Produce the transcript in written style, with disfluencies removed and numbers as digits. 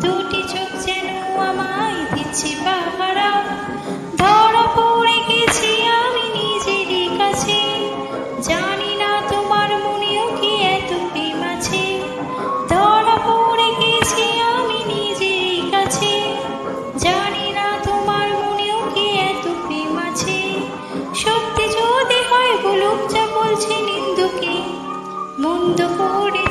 দুটি চোখ যেন আমায় দিচ্ছে পাহারা। ধরা পড়ে গেছি আমি নিজেরই কাছে, জানি না তোমার মনেও কি এত প্রেম আছে। ধরা পড়ে গেছি আমি নিজেরই কাছে, জানি না তোমার মনেও কি এত প্রেম আছে। সত্যি যদি হয় বলুক যা বলছে নিন্দুকে, মন্দ করে